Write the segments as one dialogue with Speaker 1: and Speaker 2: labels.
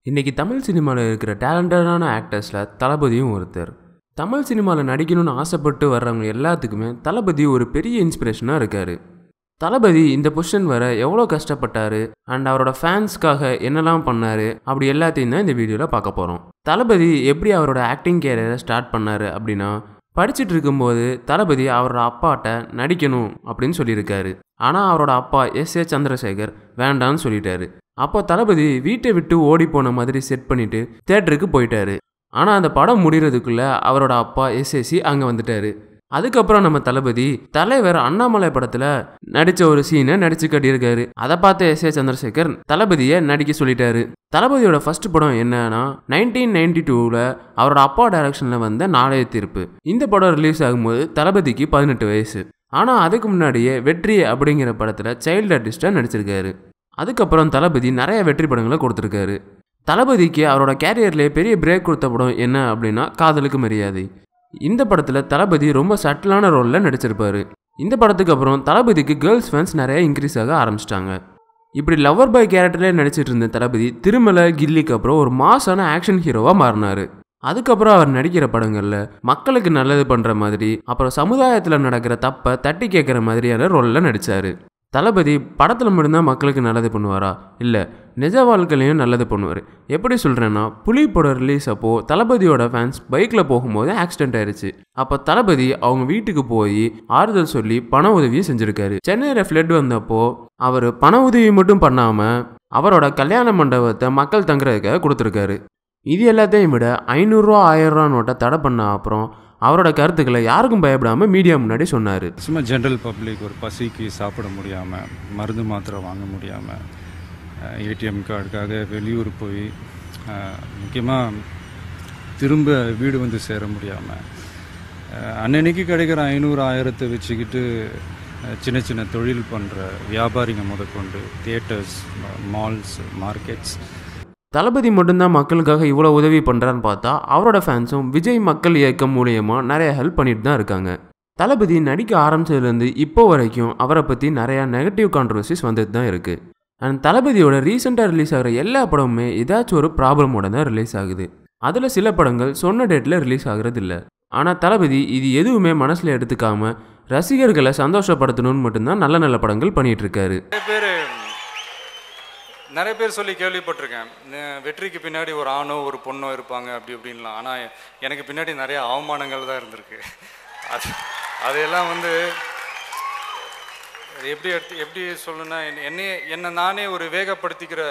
Speaker 1: இன்றைக்கி தமிழ் சினிமாவில் இருக்கிற டேலண்டடான ஆக்டர்ஸில் தளபதியும் ஒருத்தர். தமிழ் சினிமாவில் நடிக்கணும்னு ஆசைப்பட்டு வர்றவங்க எல்லாத்துக்குமே தளபதி ஒரு பெரிய இன்ஸ்பிரேஷனாக இருக்கார். தளபதி இந்த பொசிஷன் வர எவ்வளோ கஷ்டப்பட்டார் அண்ட் அவரோட ஃபேன்ஸ்க்காக என்னெல்லாம் பண்ணார் அப்படி எல்லாத்தையும் தான் இந்த வீடியோவில் பார்க்க போகிறோம். தளபதி எப்படி அவரோட ஆக்டிங் கேரியரை ஸ்டார்ட் பண்ணார் அப்படின்னா, படிச்சுட்டு இருக்கும்போது தளபதி அவரோட அப்பாட்ட நடிக்கணும் அப்படின்னு சொல்லியிருக்காரு. ஆனால் அவரோட அப்பா எஸ்.ஏ. சந்திரசேகர் வேண்டான்னு சொல்லிட்டாரு. அப்போ தளபதி வீட்டை விட்டு ஓடி போன மாதிரி செட் பண்ணிட்டு தியேட்டருக்கு போயிட்டாரு. ஆனால் அந்த படம் முடிகிறதுக்குள்ள அவரோட அப்பா எஸ்.ஏ.சி அங்கே வந்துட்டாரு. அதுக்கப்புறம் நம்ம தளபதி தலைவர் அண்ணாமலை படத்தில் நடித்த ஒரு சீனை நடிச்சு கட்டியிருக்காரு. அதை பார்த்த எஸ்.ஏ. சந்திரசேகர் தளபதியை நடிக்க சொல்லிட்டாரு. தளபதியோட ஃபர்ஸ்ட் படம் என்னன்னா 1992 அவரோட அப்பா டைரக்ஷனில் வந்த நாளைய தீர்ப்பு. இந்த படம் ரிலீஸ் ஆகும்போது தளபதிக்கு 18 வயசு. ஆனால் அதுக்கு முன்னாடியே வெற்றி அப்படிங்கிற படத்தில் சைல்டு ஆர்டிஸ்டாக நடிச்சிருக்காரு. அதுக்கப்புறம் தளபதி நிறைய வெற்றி படங்களை கொடுத்துருக்காரு. தளபதிக்கு அவரோட கேரியர்லேயே பெரிய பிரேக் கொடுத்த படம் என்ன அப்படின்னா காதலுக்கு மரியாதை. இந்த படத்தில் தளபதி ரொம்ப சட்டிலான ரோலில் நடிச்சிருப்பாரு. இந்த படத்துக்கு அப்புறம் தளபதிக்கு கேர்ள்ஸ் ஃபேன்ஸ் நிறைய இன்க்ரீஸ் ஆக ஆரம்பிச்சிட்டாங்க. இப்படி லவ்வர் பாய் கேரக்டர்லேயே நடிச்சிட்டு இருந்த தளபதி திருமலை கில்லிக்கு அப்புறம் ஒரு மாசான ஆக்ஷன் ஹீரோவாக மாறினார். அதுக்கப்புறம் அவர் நடிக்கிற படங்களில் மக்களுக்கு நல்லது பண்ணுற மாதிரி, அப்புறம் சமுதாயத்தில் நடக்கிற தப்பை தட்டி கேட்குற மாதிரியான ரோலில் நடித்தார். தளபதி படத்தில் மட்டும்தான் மக்களுக்கு நல்லது பண்ணுவாரா? இல்லை, நிஜ வாழ்க்கையிலையும் நல்லது பண்ணுவார். எப்படி சொல்கிறேன்னா, புலி படம் ரிலீஸ் அப்போது தளபதியோட ஃபேன்ஸ் பைக்கில் போகும்போது ஆக்சிடென்ட் ஆயிடுச்சு. அப்போ தளபதி அவங்க வீட்டுக்கு போய் ஆறுதல் சொல்லி பண உதவியை செஞ்சுருக்காரு. சென்னையில் ஃப்ளட் வந்தப்போ அவர் பண உதவி மட்டும் பண்ணாமல் அவரோட கல்யாண மண்டபத்தை மக்கள் தங்குறதுக்காக கொடுத்துருக்காரு. இது எல்லாத்தையும் விட 500 ரூபா 1000 ரூபா நோட்டை தடை பண்ண அப்புறம் அவரோட கருத்துக்களை யாருக்கும் பயப்படாமல் மீடியா முன்னாடி சொன்னார்.
Speaker 2: சும்மா ஜென்ரல் பப்ளிக் ஒரு பசிக்கு சாப்பிட முடியாமல், மருந்து மாத்திரை வாங்க முடியாமல், ஏடிஎம் கார்டுக்காக வெளியூர் போய் முக்கியமாக திரும்ப வீடு வந்து சேர முடியாமல், அன்னன்னைக்கு கிடைக்கிற 500 1000 வச்சுக்கிட்டு சின்ன சின்ன தொழில் பண்ணுற வியாபாரிங்க முதற்கொண்டு தியேட்டர்ஸ், மால்ஸ், மார்க்கெட்ஸ்.
Speaker 1: தளபதி மட்டும்தான் மக்களுக்காக இவ்வளோ உதவி பண்ணுறான்னு பார்த்தா அவரோட ஃபேன்ஸும் விஜய் மக்கள் இயக்கம் மூலியமாக நிறைய ஹெல்ப் பண்ணிட்டு தான் இருக்காங்க. தளபதி நடிக்க ஆரம்பிச்சதுலேருந்து இப்போ வரைக்கும் அவரை பற்றி நிறையா நெகட்டிவ் கான்ட்ரவர்சிஸ் வந்துட்டு தான் இருக்குது. அண்ட் தளபதியோட ரீசெண்டாக ரிலீஸ் ஆகிற எல்லா படமுமே ஏதாச்சும் ஒரு ப்ராப்ளமோட தான் ரிலீஸ் ஆகுது. அதில் சில படங்கள் சொன்ன டேட்டில் ரிலீஸ் ஆகிறது இல்லை. ஆனால் தளபதி இது எதுவுமே மனசில் எடுத்துக்காமல் ரசிகர்களை சந்தோஷப்படுத்தணும்னு மட்டும்தான் நல்ல நல்ல படங்கள் பண்ணிகிட்டு இருக்காரு.
Speaker 2: நிறைய பேர் சொல்லி கேள்விப்பட்டிருக்கேன், வெற்றிக்கு பின்னாடி ஒரு ஆணோ ஒரு பொண்ணோ இருப்பாங்க அப்படி இப்படின்லாம். ஆனால் எனக்கு பின்னாடி நிறைய அவமானங்கள் தான் இருந்திருக்கு. அதையெல்லாம் வந்து எப்படி சொல்லணும்னா, என்னை நானே ஒரு வேகப்படுத்திக்கிற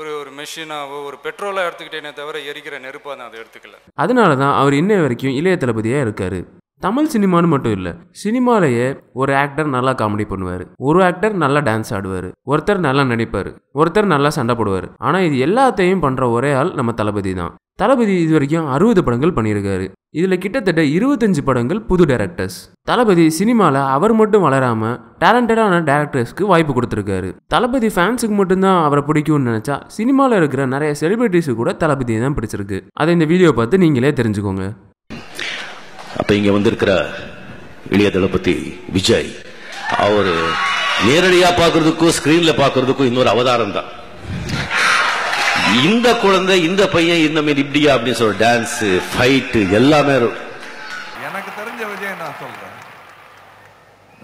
Speaker 2: ஒரு மெஷினாவோ ஒரு பெட்ரோலாக எடுத்துக்கிட்டேனே தவிர எரிக்கிற நெருப்பாக நான் அதை எடுத்துக்கல.
Speaker 1: அதனால தான் அவர் இன்னை வரைக்கும் இளைய தளபதியாக இருக்கார். தமிழ் சினிமான்னு மட்டும் இல்லை, சினிமாலேயே ஒரு ஆக்டர் நல்லா காமெடி பண்ணுவார், ஒரு ஆக்டர் நல்லா டான்ஸ் ஆடுவார், ஒருத்தர் நல்லா நடிப்பார், ஒருத்தர் நல்லா சண்டை போடுவார். ஆனால் இது எல்லாத்தையும் பண்ணுற ஒரே ஆள் நம்ம தளபதி தான். தளபதி இது வரைக்கும் 60 படங்கள் பண்ணியிருக்காரு. இதில் கிட்டத்தட்ட 25 படங்கள் புது டைரக்டர்ஸ். தளபதி சினிமாவில் அவர் மட்டும் வளராமல் டேலண்டடான டேரக்டர்ஸ்க்கு வாய்ப்பு கொடுத்துருக்காரு. தளபதி ஃபேன்ஸுக்கு மட்டும்தான் அவரை பிடிக்கும்னு நினச்சா சினிமாவில் இருக்கிற நிறைய செலிபிரிட்டிஸு கூட தளபதியை தான் பிடிச்சிருக்கு. அதை இந்த வீடியோ பார்த்து நீங்களே தெரிஞ்சுக்கோங்க.
Speaker 3: அப்ப இங்க வந்திருக்கிற இளைய தளபதி விஜய், அவரு நேரடியா பாக்குறதுக்கும் ஸ்கிரீன்ல பாக்குறதுக்கும் இன்னொரு அவதாரம் தான். இந்த குழந்தை, இந்த பையன் இந்த மாதிரி இப்படியா அப்படின்னு சொல்ற டான்ஸ், ஃபைட் எல்லாமே
Speaker 4: எனக்கு தெரிஞ்ச விஜய் நான் சொல்றேன்.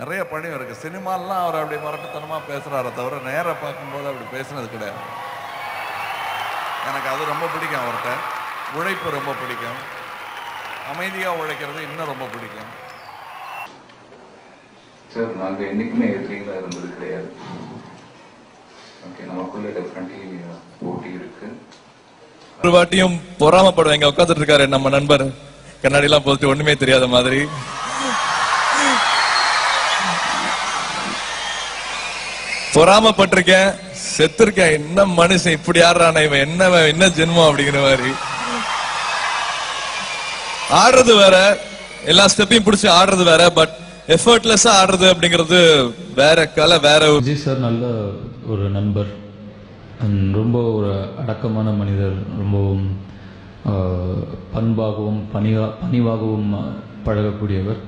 Speaker 4: நிறைய பணி இருக்கு. சினிமாலாம் அவர் அப்படி மரட்டுத்தனமா பேசுறாரு தவிர நேர பார்க்கும்போது அப்படி பேசுனது கிடையாது. எனக்கு அது ரொம்ப பிடிக்கும். அவர்கிட்ட உழைப்பு ரொம்ப பிடிக்கும். அமைதியாக உழைக்கிறது இன்னும் ரொம்ப பிடிக்கும்.
Speaker 5: சார், நாங்கள் என்றைக்குமே எதிரிகளாக இருந்தது கிடையாது. ஓகே, நமக்குள்ள டெஃபினெட்லி போட்டி இருக்கு.
Speaker 6: ஒரு வாட்டியும் பொறாமப்படுவேன். இங்க உட்காந்துட்டு இருக்காரு நம்ம நண்பர், கண்ணாடி எல்லாம் போட்டு ஒண்ணுமே தெரியாத மாதிரி. பொறாமப்பட்டிருக்கேன், செத்துருக்கேன். என்ன மனுஷன் இப்படி ஆடுறான, இவன் என்ன ஜென்மம் அப்படிங்கிற மாதிரி. ஆடுறது வேற, எல்லா ஸ்டெப்பையும் பிடிச்சி ஆடுறது வேற, பட் எஃபர்ட்லெஸ்ஸா ஆடுறது அப்படிங்கிறது வேற கலை, வேற.
Speaker 7: விஜய் சார் நல்ல ஒரு நண்பர், ரொம்ப ஒரு அடக்கமான மனிதர், ரொம்பவும் பண்பாகவும் பணிவாகவும் பழகக்கூடியவர்.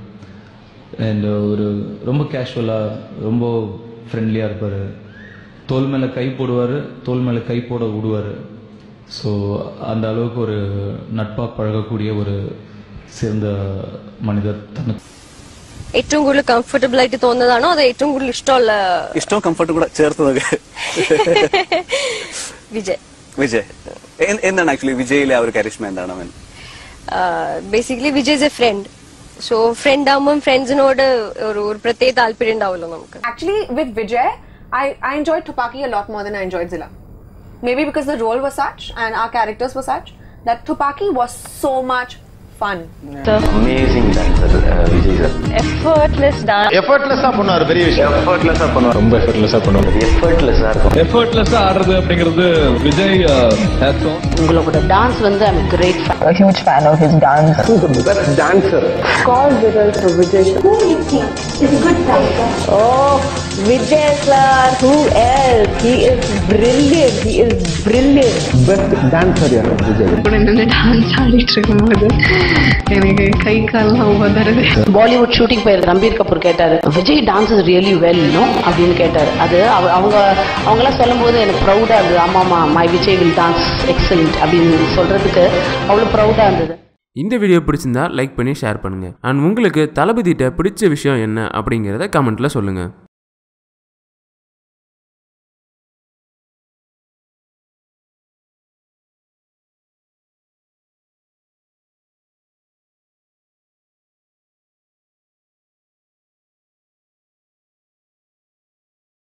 Speaker 7: அண்ட் ஒரு ரொம்ப கேஷுவலாக ரொம்ப ஃப்ரெண்ட்லியாக இருப்பார். தோல் மேலே கை போடுவார், தோல் மேலே கை போட விடுவார். ஸோ அந்த அளவுக்கு ஒரு நட்பாக பழகக்கூடிய ஒரு சிறந்த மனிதர்.
Speaker 8: ഏറ്റവും കൂടുതൽ കംഫർട്ടബിൾ ആയിട്ട് തോന്നുന്നതാണോ അതോ ഏറ്റവും കൂടുതൽ ഇഷ്ടം
Speaker 9: കംഫർട്ട് കൂടെ ചേർത്തത് വിജയ് എന്താണ് ആക്ച്വലി വിജയിലെ ആ ഒരു കരിഷ്മ എന്താണ്?
Speaker 8: Basically Vijay is a friend. So friend ആകുമ്പോൾ ഫ്രണ്ട്സിനോട് ഒരു പ്രത്യേക താല്പര്യം ഉണ്ടാവുമല്ലോ നമുക്ക്.
Speaker 10: Actually with Vijay I enjoyed Thupaki a lot more than I enjoyed Zilla. Maybe because the role was such and our characters were such that Thupaki was so much fun.
Speaker 3: Amazing dancer Vijay sir.
Speaker 8: Effortless dance.
Speaker 3: Effortless-ஆ பண்ணாரு, பெரிய விஷயம். Effortless-ஆ பண்ணாரு, ரொம்ப effortless-ஆ பண்ணாரு. Effortless-ஆ இருக்கும்.
Speaker 6: எஃபர்ட்லெஸ்ஸா ஆடுறது அப்படிங்கிறது Vijay hats on.
Speaker 11: உங்களோட டான்ஸ் வந்து I'm a great fan.
Speaker 12: A huge fan of his dance.
Speaker 3: Who's the best dancer?
Speaker 12: Call Vijay for Vijay.
Speaker 13: Who do you think is a good dancer?
Speaker 12: Oh, Vijay sir. Who else? He is brilliant. He is brilliant.
Speaker 3: Best dancer யாரு Vijay?
Speaker 14: கூட நின்று dance ஆடிட்டு இருக்கும்போது எனக்கு கை கால்லாம் உதறது.
Speaker 11: Bollywood shooting போயிருக்க ரம்பீர் கபூர் கேட்டாரு, Vijay dance really well no அப்படின்னு கேட்டாரு. அது அவங்களாம் சொல்லும்போது எனக்கு ப்ரௌடா இருந்தது. ஆமாமா, my Vijay will dance excellent அப்படின்னு சொல்றதுக்கு அவ்வளோ ப்ரௌடா இருந்தது.
Speaker 1: இந்த வீடியோ பிடிச்சிருந்தா லைக் பண்ணி ஷேர் பண்ணுங்கள். அண்ட் உங்களுக்கு தளபதிகிட்ட பிடிச்ச விஷயம் என்ன அப்படிங்கிறத கமெண்ட்டில் சொல்லுங்கள்.